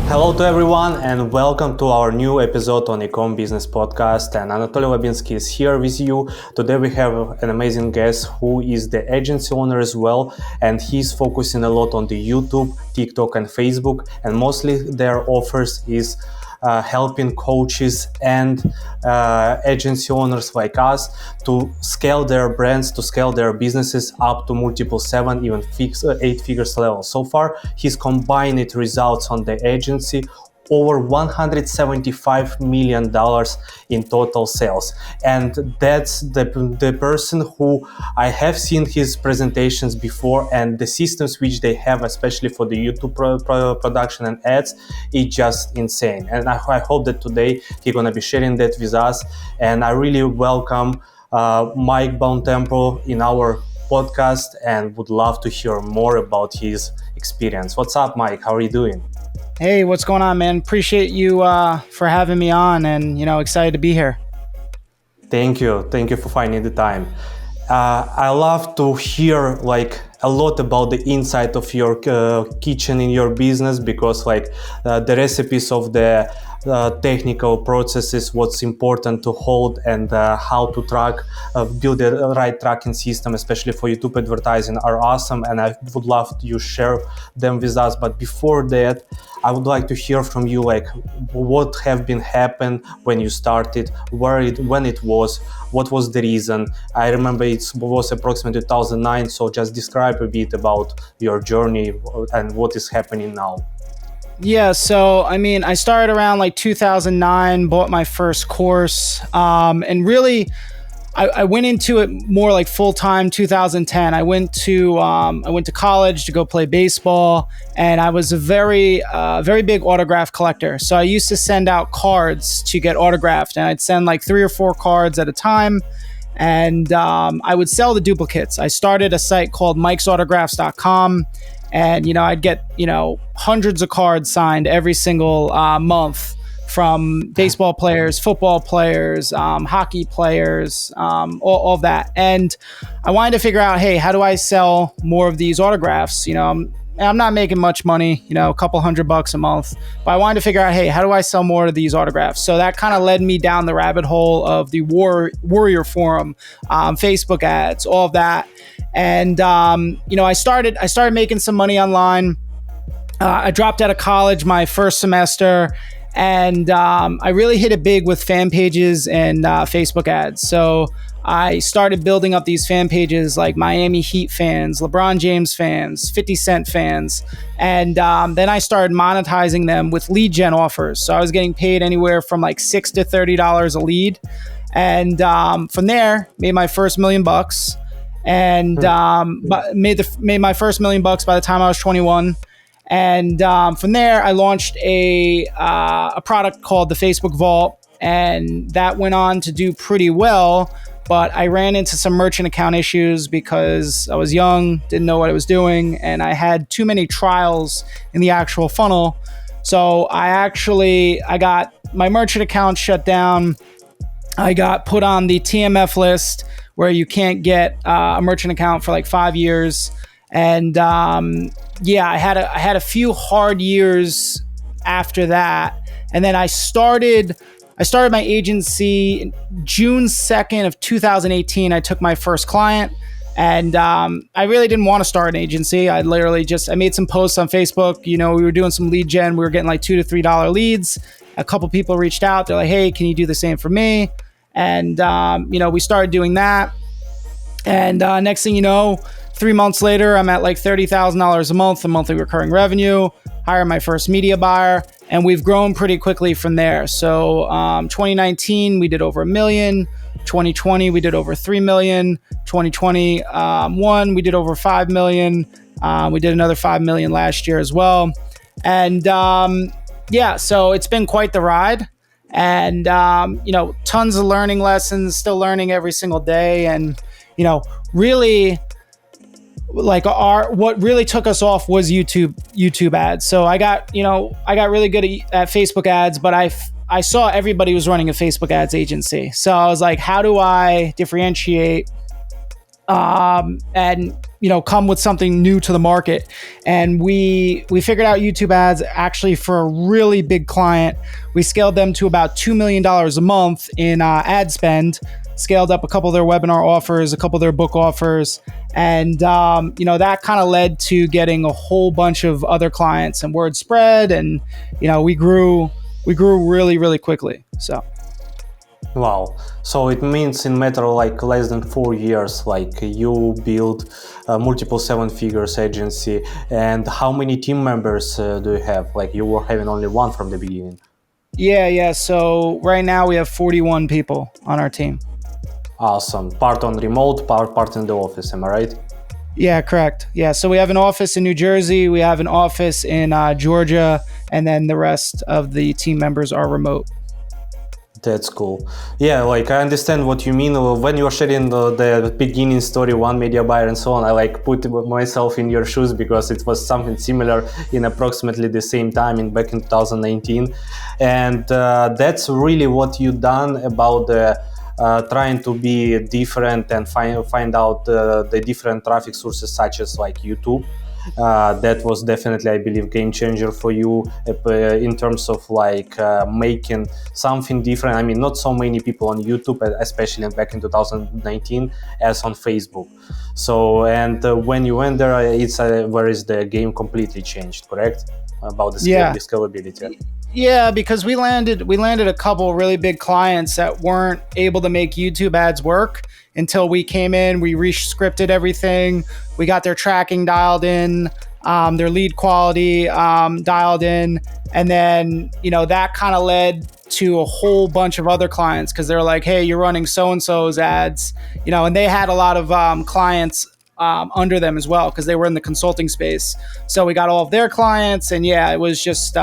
Hello to everyone and welcome to our new episode on Ecom Business Podcast, and Anatoliy Labinskiy is here with you. Today we have an amazing guest who is the agency owner as well, and he's focusing a lot on the YouTube, TikTok and Facebook, and mostly their offers is helping coaches and agency owners like us to scale their brands, to scale their businesses up to multiple 7, even 8 figures level. So far, he's combined results on the agency over $175 million in total sales. And that's the person who I have seen his presentations before, and the systems which they have, especially for the YouTube production and ads, is just insane. And I hope that today he's going to be sharing that with us. And I really welcome Mike Buontempo in our podcast and would love to hear more about his experience. What's up, Mike? How are you doing? Hey, what's going on, man? Appreciate you for having me on, and excited to be here. Thank you for finding the time. I love to hear a lot about the inside of your kitchen in your business, because the recipes of the technical processes, what's important to hold, and how to track, build the right tracking system, especially for YouTube advertising, are awesome, and I would love you share them with us. But before that, I would like to hear from you, what have been happened when you started, when it was, what was the reason. I remember it was approximately 2009, so just describe a bit about your journey and what is happening now. Yeah, so I started around 2009, bought my first course, and really I went into it more full-time 2010. I went to college to go play baseball, and I was a very big autograph collector. So I used to send out cards to get autographed, and I'd send 3 or 4 cards at a time, and I would sell the duplicates. I started a site called mikesautographs.com. And, I'd get, hundreds of cards signed every single month from baseball players, football players, hockey players, all of that. And I wanted to figure out, hey, how do I sell more of these autographs? I'm not making much money, a couple $100 a month, but I wanted to figure out, hey, how do I sell more of these autographs? So that kind of led me down the rabbit hole of the Warrior Forum, Facebook ads, all of that. And, I started making some money online. I dropped out of college my first semester, and I really hit it big with fan pages and Facebook ads. So I started building up these fan pages like Miami Heat fans, LeBron James fans, 50 Cent fans. And then I started monetizing them with lead gen offers. So I was getting paid anywhere from $6 to $30 a lead. And from there, made my first $1 million. And made my first $1 million by the time I was 21. And from there, I launched a product called the Facebook Vault, and that went on to do pretty well. But I ran into some merchant account issues because I was young, didn't know what I was doing, and I had too many trials in the actual funnel. So I got my merchant account shut down. I got put on the TMF list, where you can't get a merchant account for 5 years. And I had a few hard years after that. And then I started my agency June 2nd of 2018. I took my first client, and I really didn't want to start an agency. I made some posts on Facebook. We were doing some lead gen. We were getting $2 to $3 leads. A couple people reached out. They're like, hey, can you do the same for me? And, we started doing that. And next thing you know, 3 months later, I'm at $30,000 a month in monthly recurring revenue, hired my first media buyer, and we've grown pretty quickly from there. So 2019, we did over $1 million. 2020, we did over $3 million. 2021, we did over $5 million. We did another $5 million last year as well. And so it's been quite the ride. And, tons of learning lessons, still learning every single day. And, really what really took us off was YouTube ads. So I got really good at Facebook ads, but I saw everybody was running a Facebook ads agency. So I was like, how do I differentiate and come with something new to the market. And we figured out YouTube ads actually for a really big client. We scaled them to about $2 million a month in ad spend, scaled up a couple of their webinar offers, a couple of their book offers, and that kind of led to getting a whole bunch of other clients, and word spread, and we grew really, really quickly. So Wow. So it means in matter of like less than 4 years, like you build a multiple seven figures agency. And how many team members do you have? Like you were having only one from the beginning. yeah. So right now we have 41 people on our team. Awesome. Part on remote, part in the office. Am I right? Yeah, correct. Yeah, so we have an office in New Jersey, we have an office in Georgia, and then the rest of the team members are remote. That's cool. Yeah, like I understand what you mean. When you were sharing the beginning story, one media buyer and so on, I like put myself in your shoes because it was something similar in approximately the same time back in 2019. And that's really what you done about the trying to be different and find out the different traffic sources such as like YouTube. That was definitely, I believe, game changer for you in terms of like making something different. I mean, not so many people on YouTube, especially back in 2019, as on Facebook. So, and when you went there, it's where is the game completely changed, correct? About the scalability. Yeah, because we landed a couple really big clients that weren't able to make YouTube ads work until we came in. We re-scripted everything. We got their tracking dialed in, their lead quality dialed in, and then that kind of led to a whole bunch of other clients because they're like, "Hey, you're running so and so's ads," and they had a lot of clients under them as well because they were in the consulting space. So we got all of their clients, and it was just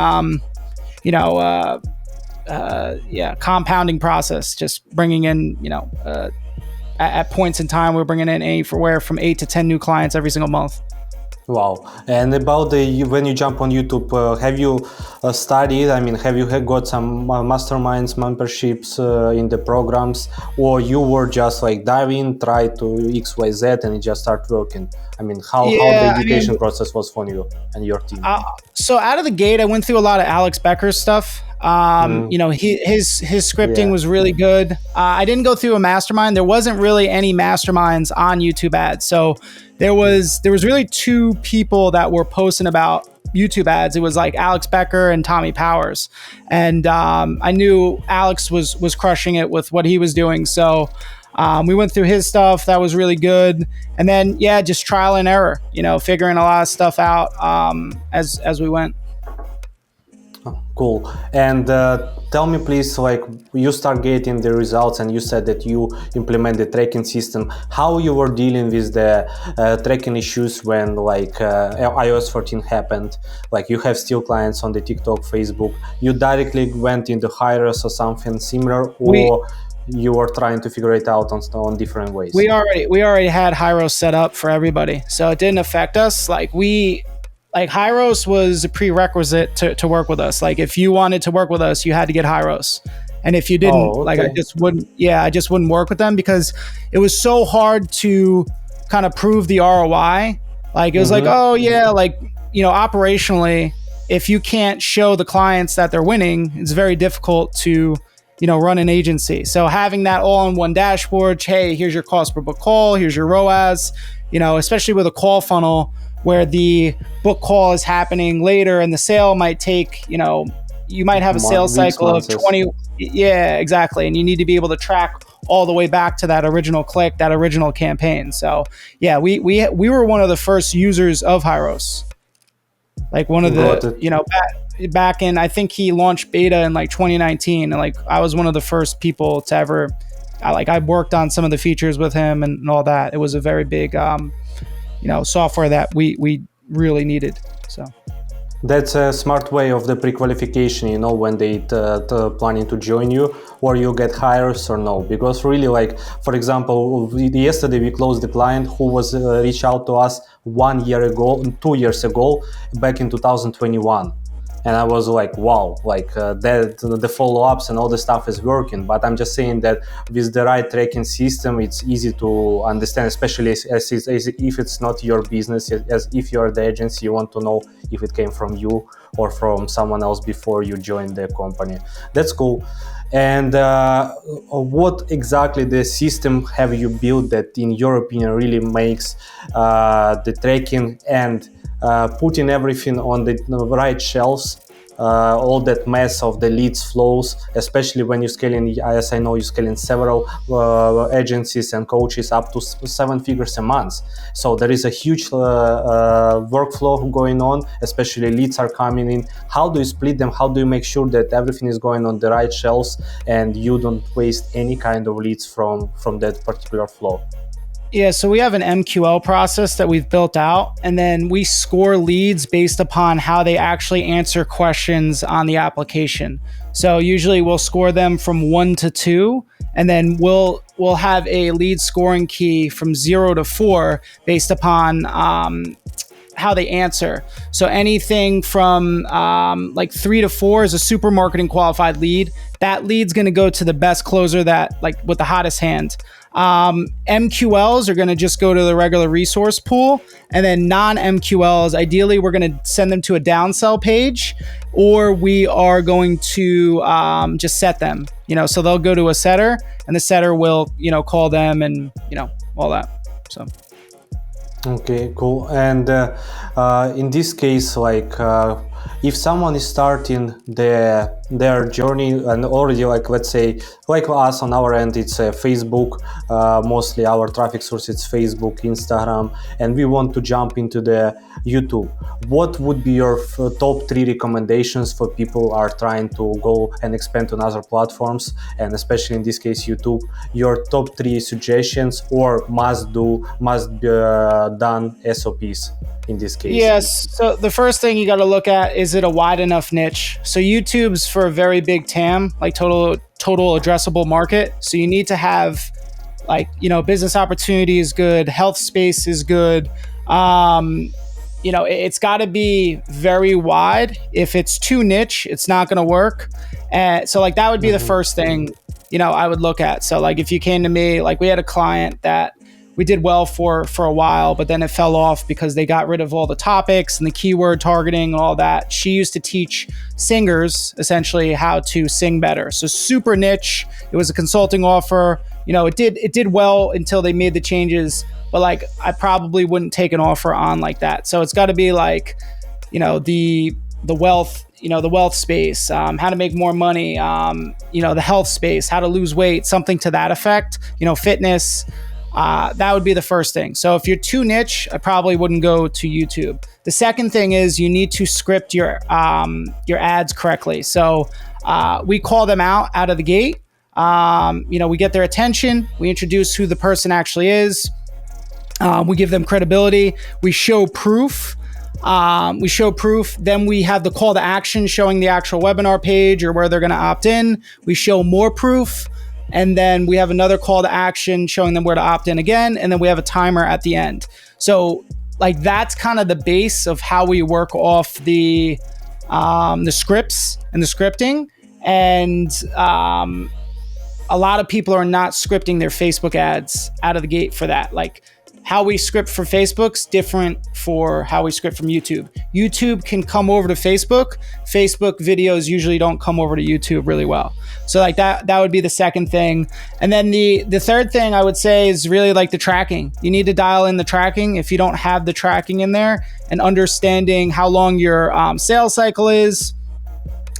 compounding process, just bringing in, at points in time, we're bringing in anywhere from 8 to 10 new clients every single month. Wow. And about when you jump on YouTube, have you studied? I mean, have you got some masterminds, memberships in the programs, or you were just like dive in, try to XYZ, and it just start working? I mean, how the education process was for you and your team? So out of the gate, I went through a lot of Alex Becker's stuff. His scripting was really good. I didn't go through a mastermind. There wasn't really any masterminds on YouTube ads. So there was really two people that were posting about YouTube ads. It was like Alex Becker and Tommy Powers. And I knew Alex was crushing it with what he was doing. So we went through his stuff. That was really good. And then, just trial and error, figuring a lot of stuff out as we went. Oh, cool. And tell me, please, like you start getting the results and you said that you implement the tracking system. How you were dealing with the tracking issues when like iOS 14 happened? Like you have still clients on the TikTok, Facebook. You directly went into Hyros or something similar, or you were trying to figure it out on different ways? We already had Hyros set up for everybody, so it didn't affect us. Hyros was a prerequisite to work with us. Like if you wanted to work with us, you had to get Hyros. And if you didn't, I just wouldn't work with them because it was so hard to kind of prove the ROI. Like it was operationally, if you can't show the clients that they're winning, it's very difficult to, run an agency. So having that all on one dashboard, hey, here's your cost per book call, here's your ROAS, especially with a call funnel, where the book call is happening later and the sale might take, you might have a sales cycle of 20. Yeah, exactly. And you need to be able to track all the way back to that original click, that original campaign. So we were one of the first users of Hyros. Like one of the, back in, I think he launched beta in like 2019. And like, I was one of the first people to ever, I worked on some of the features with him and all that. It was a very big, software that we really needed. So that's a smart way of the pre-qualification, when they planning to join you, or you get hires or no. Because really, like, for example, yesterday we closed the client who was reached out to us 1 year ago, 2 years ago, back in 2021. and I was like, wow, like that the follow-ups and all the stuff is working. But I'm just saying that with the right tracking system, it's easy to understand, especially as if it's not your business, as if you're the agency, you want to know if it came from you or from someone else before you joined the company. That's cool. And what exactly the system have you built that, in your opinion, really makes the tracking and putting everything on the right shelves, all that mess of the leads flows, especially when you're scaling, as I know, you're scaling several agencies and coaches up to 7 figures a month. So there is a huge workflow going on, especially leads are coming in. How do you split them? How do you make sure that everything is going on the right shelves and you don't waste any kind of leads from that particular flow? Yeah, so we have an MQL process that we've built out, and then we score leads based upon how they actually answer questions on the application. So usually we'll score them from 1 to 2, and then we'll have a lead scoring key from 0 to 4 based upon how they answer. So anything from like 3 to 4 is a super marketing qualified lead. That lead's going to go to the best closer, that like with the hottest hand. MQLs are going to just go to the regular resource pool, and then non-MQLs, ideally we're going to send them to a downsell page, or we are going to just set them, so they'll go to a setter, and the setter will, call them and, all that. So. Okay, cool. And in this case, like if someone is starting their journey and already, like, let's say, like us on our end, it's Facebook, mostly our traffic source, it's Facebook, Instagram, and we want to jump into the YouTube. What would be your top 3 recommendations for people who are trying to go and expand to other platforms, and especially in this case YouTube? Your top 3 suggestions or must done SOPs in this case. Yes. So the first thing you got to look at, is it a wide enough niche? So YouTube's for a very big TAM, like total addressable market. So you need to have, like, business opportunity is good, health space is good. It's got to be very wide. If it's too niche, it's not going to work. And so like that would be the first thing, I would look at. So like if you came to me, like we had a client that we did well for a while, but then it fell off because they got rid of all the topics and the keyword targeting and all that. She used to teach singers essentially how to sing better. So super niche. It was a consulting offer. It did well until they made the changes, but like I probably wouldn't take an offer on like that. So it's got to be like, the wealth, the wealth space, how to make more money, the health space, how to lose weight, something to that effect, fitness. That would be the first thing. So if you're too niche, I probably wouldn't go to YouTube. The second thing is you need to script your ads correctly. So we call them out of the gate. We get their attention. We introduce who the person actually is. We give them credibility. We show proof. Then we have the call to action showing the actual webinar page or where they're going to opt in. We show more proof. And then we have another call to action showing them where to opt in again. And then we have a timer at the end. So like that's kind of the base of how we work off the scripts and the scripting. And a lot of people are not scripting their Facebook ads out of the gate for that. Like how we script for Facebook's different for how we script from YouTube. YouTube can come over to Facebook. Facebook videos usually don't come over to YouTube really well. So like that would be the second thing. And then the third thing I would say is really like the tracking. You need to dial in the tracking. If you don't have the tracking in there and understanding how long your sales cycle is,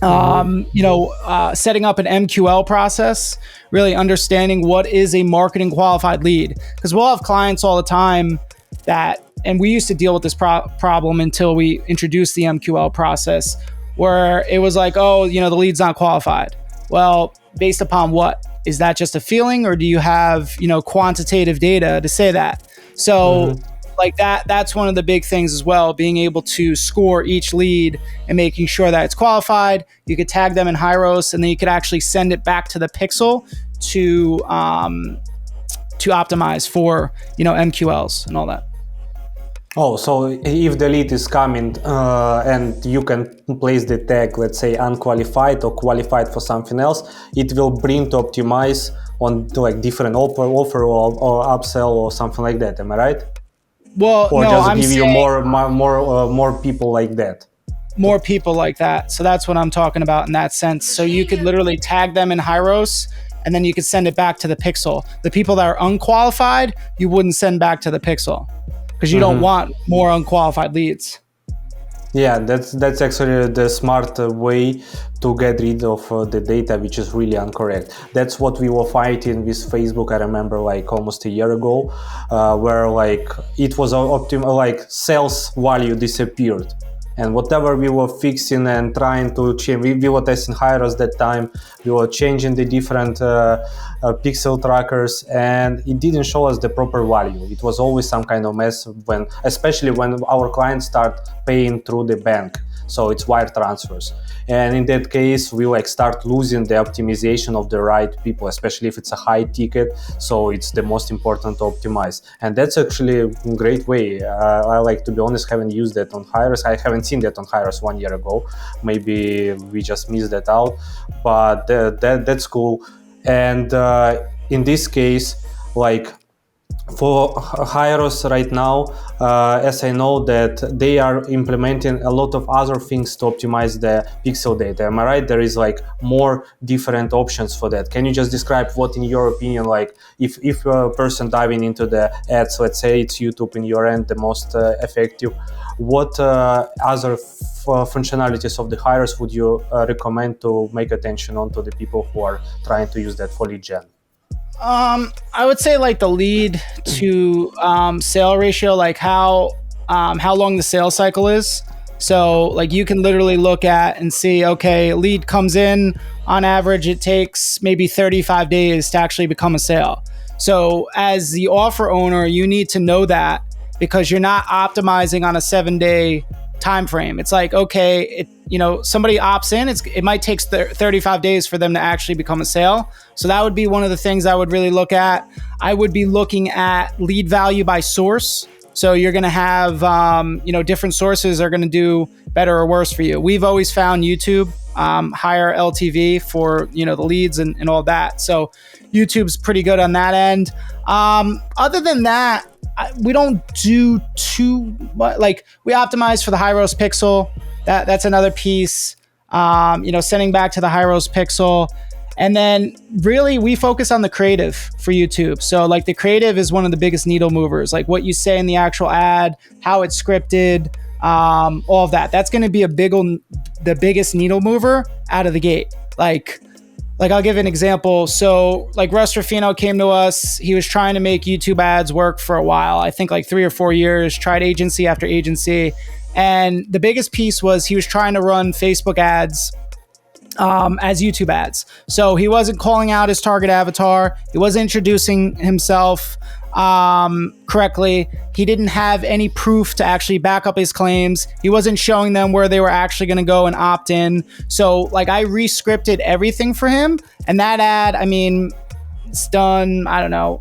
setting up an MQL process, really understanding what is a marketing qualified lead. Because we'll have clients all the time and we used to deal with this problem until we introduced the MQL process, where it was like, the lead's not qualified. Well, based upon what? Is that just a feeling, or do you have, quantitative data to say that? So like that's one of the big things as well, being able to score each lead and making sure that it's qualified. You could tag them in Hyros, and then you could actually send it back to the pixel to optimize for, MQLs and all that. Oh, so if the lead is coming and you can place the tag, let's say unqualified or qualified for something else, it will bring to optimize on to like different offer or upsell or something like that. Am I right? Well, Or no, just I'm give you saying more people like that? more people like that. So that's what I'm talking about in that sense. So you could literally tag them in Hyros and then you could send it back to the pixel. The people that are unqualified, you wouldn't send back to the pixel because you don't want more unqualified leads. Yeah, that's actually the smart way to get rid of the data which is really incorrect. That's what we were fighting with Facebook. I remember like almost a year ago, where like it was optimal, like sales value disappeared. And whatever we were fixing and trying to change, we were testing Hyros that time. We were changing the different pixel trackers, and it didn't show us the proper value. It was always some kind of mess especially when our clients start paying through the bank. So it's wire transfers, and in that case we like start losing the optimization of the right people, especially if it's a high ticket. So it's the most important to optimize, and that's actually a great way. I like, to be honest, haven't used that on Hyros. I haven't seen that on Hyros 1 year ago. Maybe we just missed that out, but that's cool. And in this case, like for Hyros right now, as I know that they are implementing a lot of other things to optimize the pixel data. Am I right? There is like more different options for that. Can you just describe what, in your opinion, like if a person diving into the ads, let's say it's YouTube in your end, the most effective, what other functionalities of the Hyros would you recommend to make attention on to the people who are trying to use that for lead gen? I would say like the lead to sale ratio, like how long the sales cycle is. So like you can literally look at and see, okay, lead comes in, on average it takes maybe 35 days to actually become a sale. So as the offer owner, you need to know that, because you're not optimizing on a 7-day time frame. It's like, okay, somebody opts in, it might take 35 days for them to actually become a sale. So that would be one of the things I would really look at. I would be looking at lead value by source. So you're going to have, different sources are going to do better or worse for you. We've always found YouTube higher LTV for, the leads and all that. So YouTube's pretty good on that end. Other than that, we don't do too much. Like we optimize for the Hyros pixel. That's another piece. Sending back to the Hyros pixel. And then really we focus on the creative for YouTube. So like the creative is one of the biggest needle movers, like what you say in the actual ad, how it's scripted, all of that. That's going to be the biggest needle mover out of the gate. Like I'll give an example. So like Russ Ruffino came to us. He was trying to make YouTube ads work for a while. I think like 3 or 4 years, tried agency after agency. And the biggest piece was he was trying to run Facebook ads as YouTube ads. So he wasn't calling out his target avatar. He wasn't introducing himself correctly. He didn't have any proof to actually back up his claims. He wasn't showing them where they were actually going to go and opt in. So like I re-scripted everything for him. And that ad, it's done, I don't know,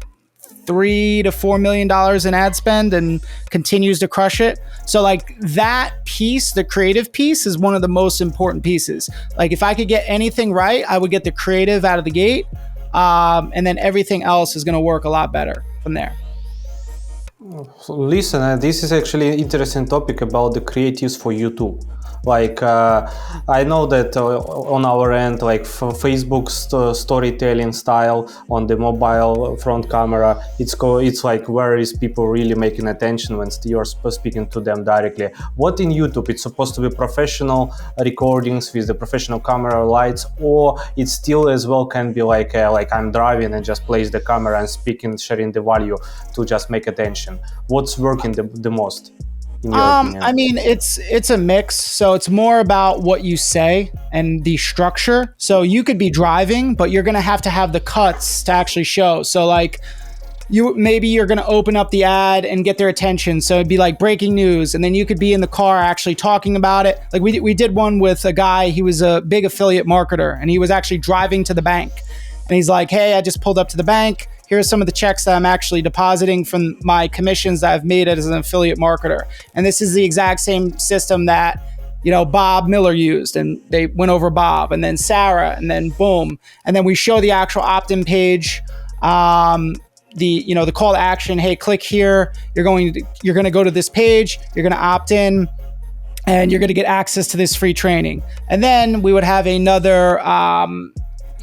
$3 to $4 million in ad spend and continues to crush it. So like that piece, the creative piece, is one of the most important pieces. Like if I could get anything right, I would get the creative out of the gate. And then everything else is going to work a lot better from there. Listen, this is actually an interesting topic about the creatives for YouTube. Like I know that on our end, like Facebook's storytelling style on the mobile front camera, it's like where is people really making attention when you're speaking to them directly. What in YouTube, it's supposed to be professional recordings with the professional camera lights, or it still as well can be like I'm driving and just place the camera and speaking, sharing the value to just make attention. What's working the most? It's a mix. So it's more about what you say and the structure. So you could be driving, but you're going to have the cuts to actually show. So like you're going to open up the ad and get their attention. So it'd be like breaking news. And then you could be in the car actually talking about it. Like we did one with a guy, he was a big affiliate marketer and he was actually driving to the bank. And he's like, hey, I just pulled up to the bank. here are some of the checks that I'm actually depositing from my commissions that I've made as an affiliate marketer. And this is the exact same system that, Bob Miller used, and they went over Bob, and then Sarah, and then boom. And then we show the actual opt-in page, the call to action. Hey, click here. You're going to go to this page. You're going to opt in, and you're going to get access to this free training. And then we would have another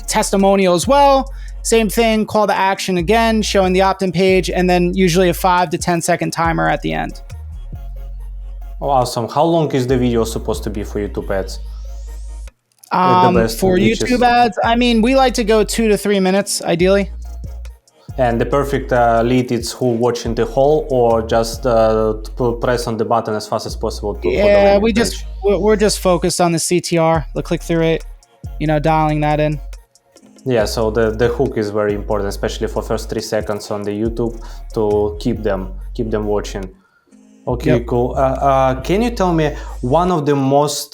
testimonial as well. Same thing, call to action again, showing the opt-in page, and then usually a 5 to 10 second timer at the end. Awesome. How long is the video supposed to be for YouTube ads? For YouTube ads, we like to go 2 to 3 minutes, ideally. And the perfect lead is who watching the whole, or just press on the button as fast as possible. We're just focused on the CTR, the click-through rate, dialing that in. Yeah, so the hook is very important, especially for first 3 seconds on the YouTube to keep them watching. Okay, yep. Cool. Can you tell me one of the most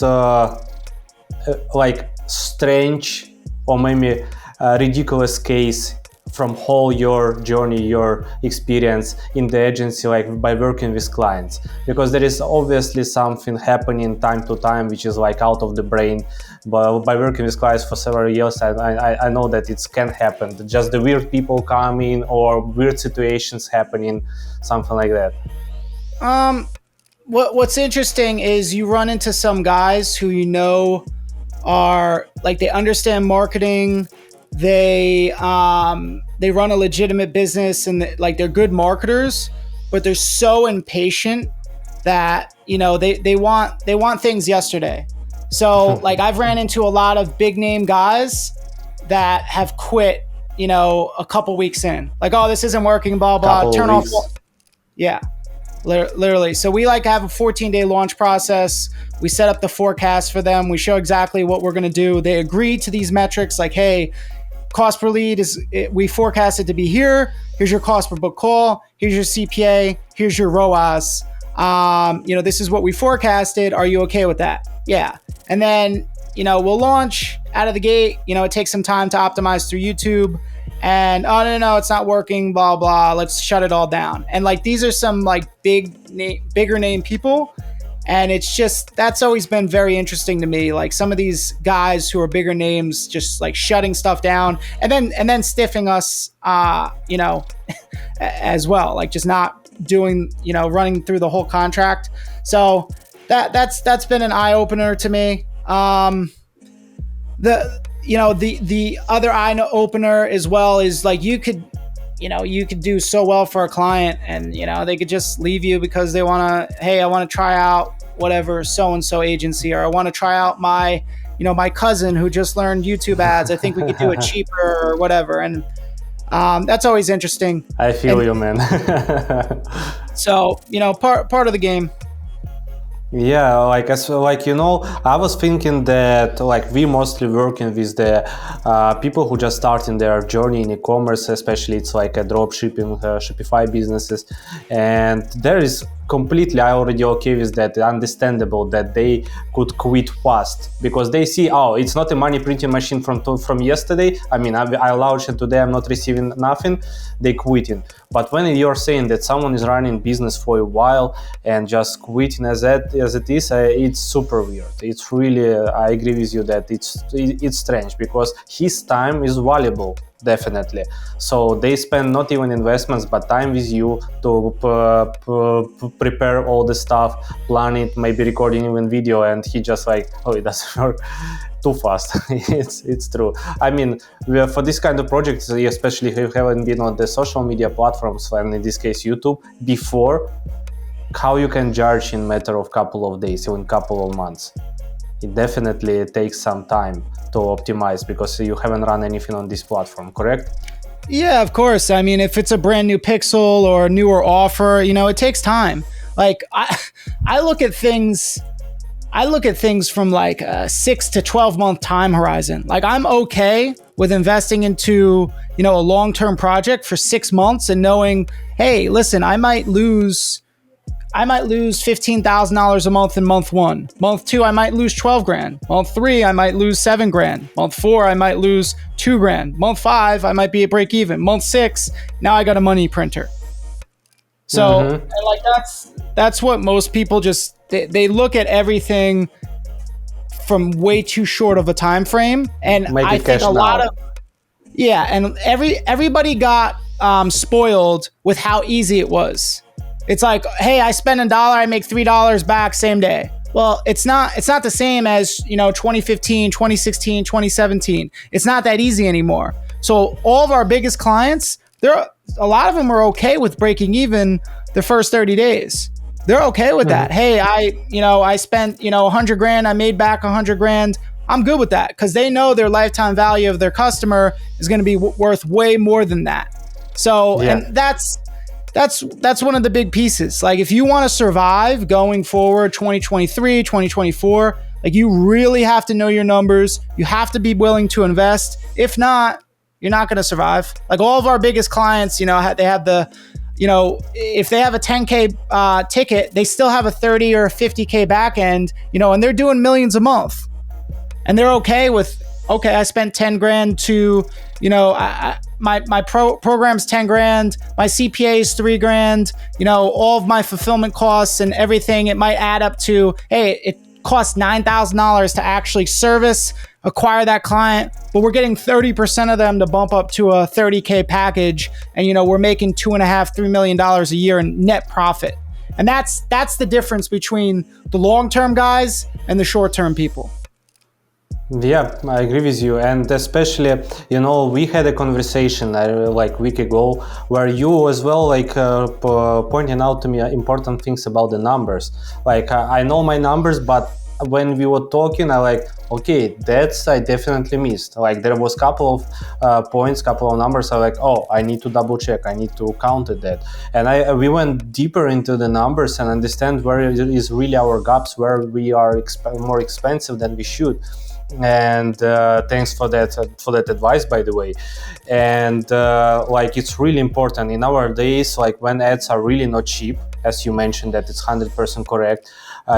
strange or maybe ridiculous case from whole your journey, your experience in the agency, like by working with clients? Because there is obviously something happening time to time which is like out of the brain, but by working with clients for several years, I know that it can happen. Just the weird people coming or weird situations happening, something like that. What's interesting is you run into some guys who are like, they understand marketing, they run a legitimate business, and they're good marketers, but they're so impatient that they want things yesterday. So like, I've ran into a lot of big name guys that have quit a couple weeks in, like, oh, this isn't working, blah blah, turn off. Yeah, literally. So we like to have a 14-day launch process. We set up the forecast for them. We show exactly what we're going to do. They agree to these metrics, like, hey, cost per lead we forecast it to be here. Here's your cost per book call. Here's your CPA. Here's your ROAS. This is what we forecasted. Are you okay with that? Yeah. And then, we'll launch out of the gate. It takes some time to optimize through YouTube. And, oh, no, it's not working, blah, blah. Let's shut it all down. And like, these are some like bigger name people. And it's just, that's always been very interesting to me. Like, some of these guys who are bigger names, just like shutting stuff down and then stiffing us, as well, like just not doing, running through the whole contract. So that's been an eye opener to me. The other eye opener as well is like, you could do so well for a client, and they could just leave you because they want to, hey, I want to try out whatever so-and-so agency, or I want to try out my cousin who just learned YouTube ads. I think we could do it cheaper or whatever. And that's always interesting. I feel you, man. So, part of the game. Yeah, I was thinking that like we mostly working with the people who just starting their journey in e-commerce, especially it's like a drop shipping, Shopify businesses, and there is completely, I already okay with that, understandable that they could quit fast because they see, oh, it's not a money printing machine from yesterday. I launched it today, I'm not receiving nothing, they quitting. But when you're saying that someone is running business for a while and just quitting as it is, it's super weird. It's really, I agree with you that it's strange because his time is valuable, definitely. So they spend not even investments, but time with you to prepare all the stuff, plan it, maybe recording even video, and he just like, oh, it doesn't work. Too fast. It's true. For this kind of projects, especially if you haven't been on the social media platforms, and in this case YouTube, before, how you can judge in matter of couple of days, even couple of months? It definitely takes some time to optimize because you haven't run anything on this platform, correct? Yeah, of course. If it's a brand new pixel or a newer offer, it takes time. Like I look at things from like a 6 to 12 month time horizon. Like, I'm okay with investing into, a long-term project for 6 months and knowing, hey, listen, I might lose I might lose $15,000 a month in month 1. Month 2, I might lose 12 grand. Month 3, I might lose 7 grand. Month 4, I might lose 2 grand. Month 5, I might be at break even. Month 6, now I got a money printer. So, and like that's what most people just they look at everything from way too short of a time frame, and I think a lot of and everybody got spoiled with how easy it was. It's like, hey, I spend $1, I make $3 back same day. Well, it's not the same as, 2015, 2016, 2017. It's not that easy anymore. So all of our biggest clients, a lot of them are okay with breaking even the first 30 days. They're okay with that. Hey, I spent, 100 grand, I made back 100 grand. I'm good with that because they know their lifetime value of their customer is going to be worth way more than that. So, and that's one of the big pieces. Like if you want to survive going forward 2023, 2024, like you really have to know your numbers. You have to be willing to invest. If not, you're not going to survive. Like all of our biggest clients, they have if they have a 10K ticket, they still have a 30 or 50K back end, and they're doing millions a month. And they're okay with, I spent 10 grand to, my program's 10 grand, my CPA is 3 grand, all of my fulfillment costs and everything, it might add up to, hey, it costs $9,000 to actually acquire that client, but we're getting 30% of them to bump up to a 30K package. And, we're making $2.5-3 million a year in net profit. And that's the difference between the long-term guys and the short-term people. Yeah, I agree with you. And especially, we had a conversation like a week ago where you as well, pointing out to me important things about the numbers. Like, I know my numbers, but when we were talking, I definitely missed. Like, there was a couple of points, couple of numbers. I need to double check. I need to counter that. And we went deeper into the numbers and understand where it is really our gaps, where we are more expensive than we should. And thanks for that advice, by the way. And it's really important in our days, like when ads are really not cheap, as you mentioned, that it's 100% correct.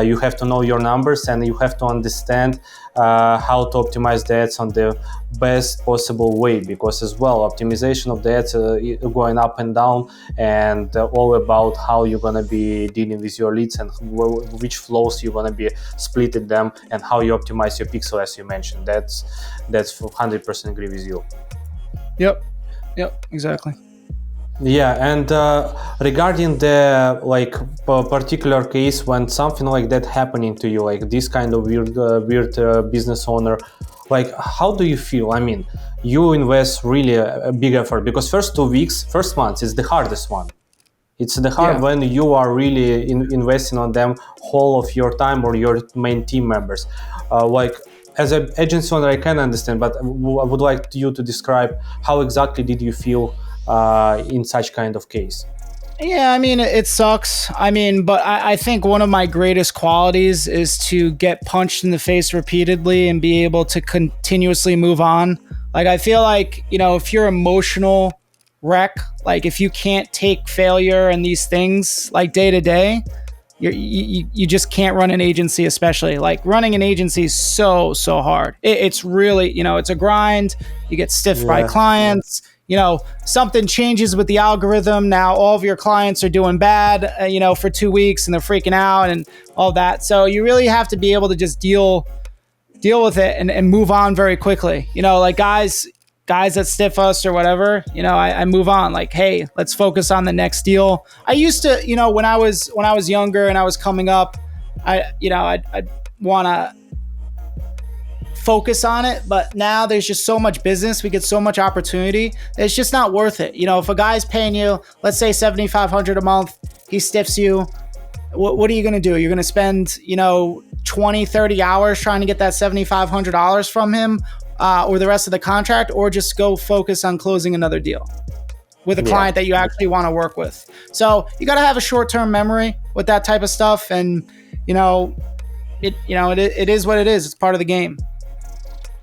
You have to know your numbers and you have to understand how to optimize the ads on the best possible way, because as well, optimization of the ads going up and down, and all about how you're going to be dealing with your leads and which flows you're going to be splitting them and how you optimize your pixel, as you mentioned. That's 100% agree with you. Yep, exactly. Yeah, and regarding the particular case when something like that happening to you, like this kind of weird business owner, like how do you feel? I mean, you invest really a big effort, because first months is the hardest one. It's the hard when you are really investing on them whole of your time or your main team members. As an agency owner, I can understand, but I would like you to describe how exactly did you feel in such kind of case. Yeah, I mean, it sucks. I mean, but I think one of my greatest qualities is to get punched in the face repeatedly and be able to continuously move on. Like, I feel like, if you're emotional wreck, like if you can't take failure and these things like day to day, you just can't run an agency. Especially like running an agency is so hard. It's really, it's a grind. You get stiffed by clients. Something changes with the algorithm. Now all of your clients are doing bad, for 2 weeks and they're freaking out and all that. So you really have to be able to just deal with it and move on very quickly. Like guys that stiff us or whatever, I move on. Like, hey, let's focus on the next deal. I used to, when I was younger and I was coming up, I'd want to focus on it, but now there's just so much business, we get so much opportunity, it's just not worth it. If a guy's paying you, let's say $7,500 a month, he stiffs you, what are you going to do? You're going to spend 20-30 hours trying to get that $7,500 from him, or the rest of the contract, or just go focus on closing another deal with a client that you actually want to work with. So you got to have a short-term memory with that type of stuff, and it is what it is. It's part of the game.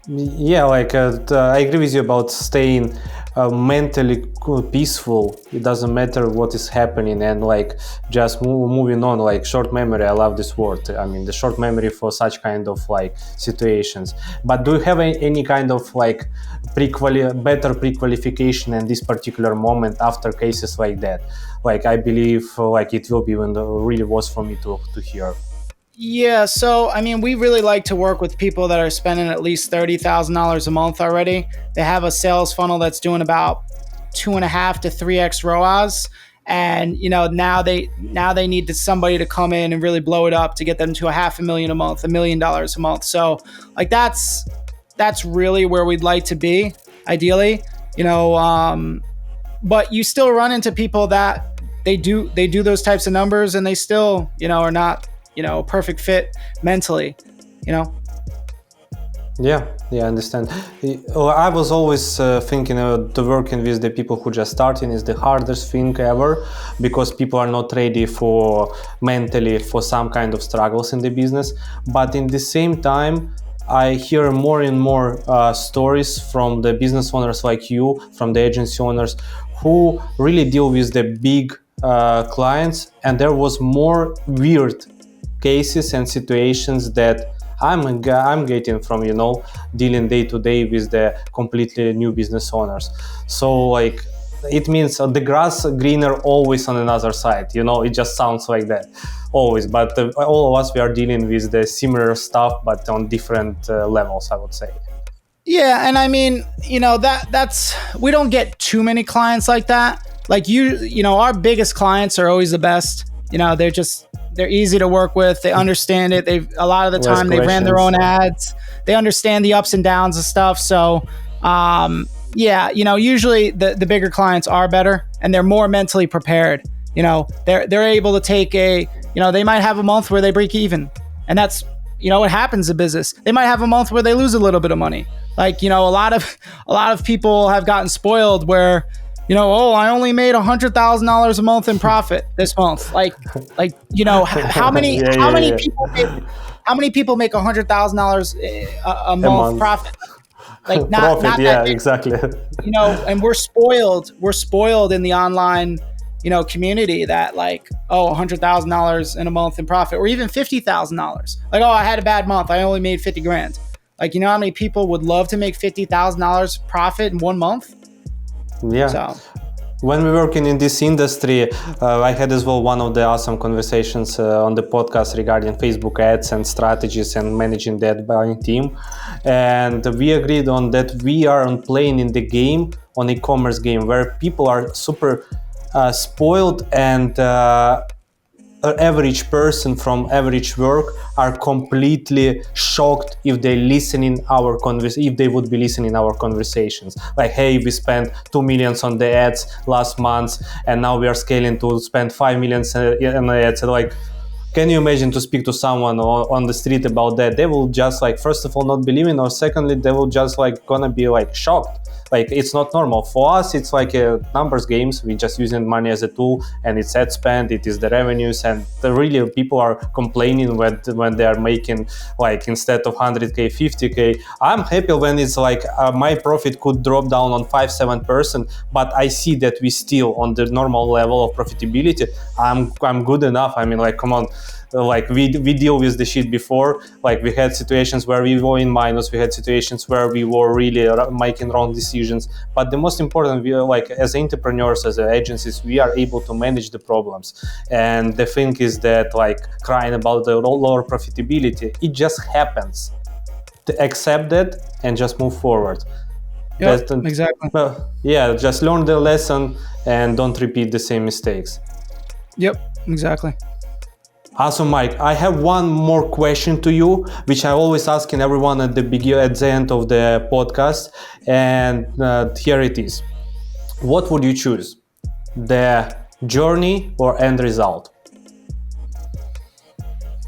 Yeah, I agree with you about staying mentally peaceful. It doesn't matter what is happening, and like just moving on. Like short memory, I love this word. I mean, the short memory for such kind of like situations. But do you have any kind of like better pre-qualification in this particular moment after cases like that? Like I believe like it will be even really was for me to hear. Yeah, so I mean, we really like to work with people that are spending at least $30,000 a month already. They have a sales funnel that's doing about 2.5 to 3x ROAS, and now they need somebody to come in and really blow it up to get them to a $500,000 a month, $1 million a month. So like that's really where we'd like to be, ideally. But you still run into people that they do those types of numbers and they still are not a perfect fit mentally. Yeah, I understand. I was always thinking the working with the people who just starting is the hardest thing ever, because people are not ready for mentally for some kind of struggles in the business. But in the same time, I hear more and more stories from the business owners like you, from the agency owners, who really deal with the big clients, and there was more weird cases and situations that I'm getting from dealing day to day with the completely new business owners. So like it means the grass greener always on another side. It just sounds like that always. But all of us, we are dealing with the similar stuff, but on different levels, I would say. Yeah, and I mean, that's we don't get too many clients like that. Like our biggest clients are always the best. They're easy to work with. They understand it. A lot of the time they ran their own ads. They understand the ups and downs of stuff. So, usually the bigger clients are better and they're more mentally prepared. They're able to take they might have a month where they break even, and that's it happens in business. They might have a month where they lose a little bit of money. Like, a lot of people have gotten spoiled where, I only made $100,000 a month in profit this month. How many people make $100,000 a month profit? Like not Profit, that exactly. And we're spoiled in the online community that like, $100,000 in a month in profit, or even $50,000. Like, I had a bad month, I only made 50 grand. Like, how many people would love to make $50,000 profit in 1 month? Yeah. So when we're working in this industry, I had as well one of the awesome conversations on the podcast regarding Facebook ads and strategies and managing that buying team. And we agreed on that we are on playing in the game, on e-commerce game, where people are super spoiled, and average person from average work are completely shocked if they would be listening our conversations. Like, hey, we spent 2 million on the ads last month, and now we are scaling to spend 5 million on the ads. And like, can you imagine to speak to someone on the street about that? They will just like, first of all, not believe in, or secondly, they will just like gonna be like shocked. Like, it's not normal. For us, it's like a numbers games. We just using money as a tool, and it's ad spend, it is the revenues, and really people are complaining when they are making, like, instead of 100K, 50K. I'm happy when it's like my profit could drop down on 5-7%, but I see that we still on the normal level of profitability. I'm good enough. I mean, like, come on. Like we deal with the shit before. Like, we had situations where we were in minus, we had situations where we were really making wrong decisions. But the most important, we are like, as entrepreneurs, as agencies, we are able to manage the problems. And the thing is that, like, crying about the lower profitability, it just happens. To accept that and just move forward. Yeah, exactly. Well, yeah, just learn the lesson and don't repeat the same mistakes. Yep, exactly. Awesome, Mike. I have one more question to you, which I always ask in everyone at the end of the podcast, and here it is. What would you choose, the journey or end result?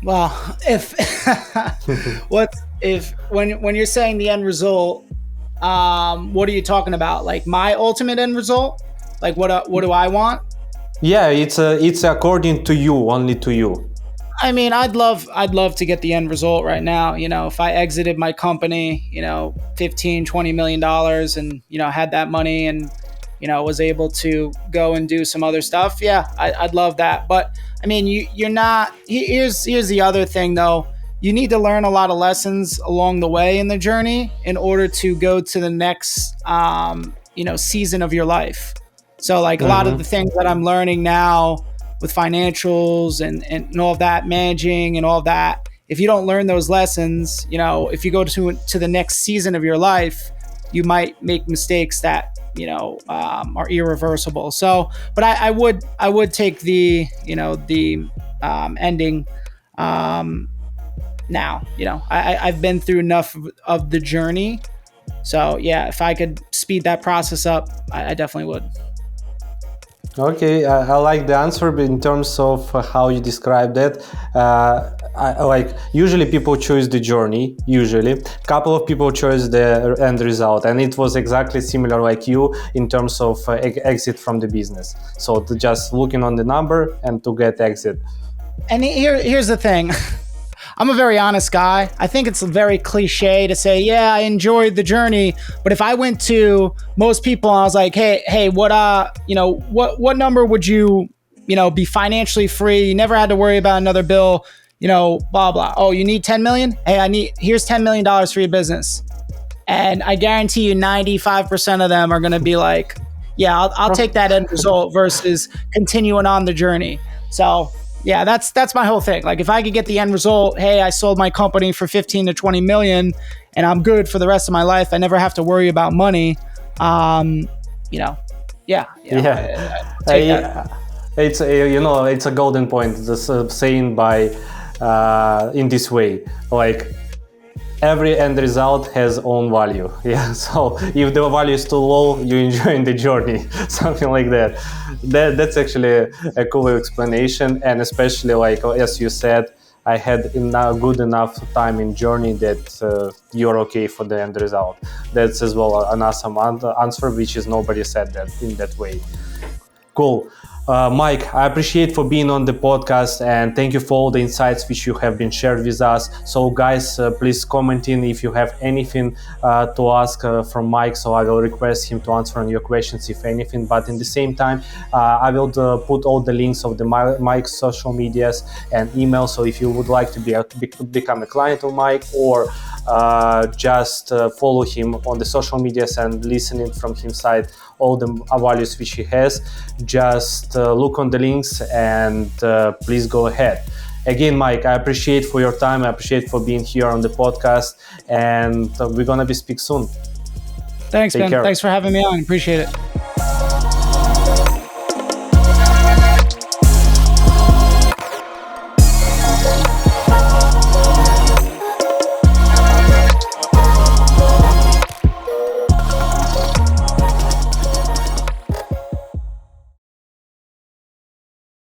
Well, when you're saying the end result, what are you talking about? Like my ultimate end result? Like what do I want? Yeah, it's according to you, only to you. I mean, I'd love to get the end result right now. If I exited my company, 15, $20 million and, had that money and, was able to go and do some other stuff. Yeah, I'd love that. But I mean, you're not, here's the other thing though. You need to learn a lot of lessons along the way in the journey in order to go to the next, season of your life. So like a lot of the things that I'm learning now with financials and all of that, managing and all of that, if you don't learn those lessons, if you go to the next season of your life, you might make mistakes that, are irreversible. So, but I would take the, the ending now. I've been through enough of the journey. So yeah, if I could speed that process up, I definitely would. Okay, I like the answer, but in terms of how you describe that, I like usually people choose the journey. Usually, a couple of people choose the end result, and it was exactly similar like you in terms of exit from the business. So just looking on the number and to get exit. And here's the thing. I'm a very honest guy. I think it's very cliche to say, yeah, I enjoyed the journey. But if I went to most people and I was like, hey, what number would you, be financially free? You never had to worry about another bill, blah, blah. Oh, you need 10 million? Hey, here's $10 million for your business. And I guarantee you 95% of them are going to be like, yeah, I'll take that end result versus continuing on the journey. So yeah, that's my whole thing. Like if I could get the end result, hey, I sold my company for 15 to 20 million and I'm good for the rest of my life. I never have to worry about money. Yeah. It's it's a golden point. This saying by in this way, like every end result has own value. Yeah. So if the value is too low, you enjoy the journey, something like that. That's actually a cool explanation, and especially like as you said, I had good enough time in journey that you're okay for the end result. That's as well an awesome answer, which is nobody said that in that way. Cool. Mike, I appreciate for being on the podcast and thank you for all the insights which you have been shared with us. So guys, please comment in if you have anything to ask from Mike. So I will request him to answer on your questions if anything. But in the same time, I will put all the links of the Mike's social medias and email. So if you would like to become a client of Mike or just follow him on the social medias and listening from his side all the values which he has, just look on the links and please go ahead. Again, Mike, I appreciate for your time. I appreciate for being here on the podcast, and we're gonna speak soon. Thanks, Ben. Thanks for having me on. Appreciate it.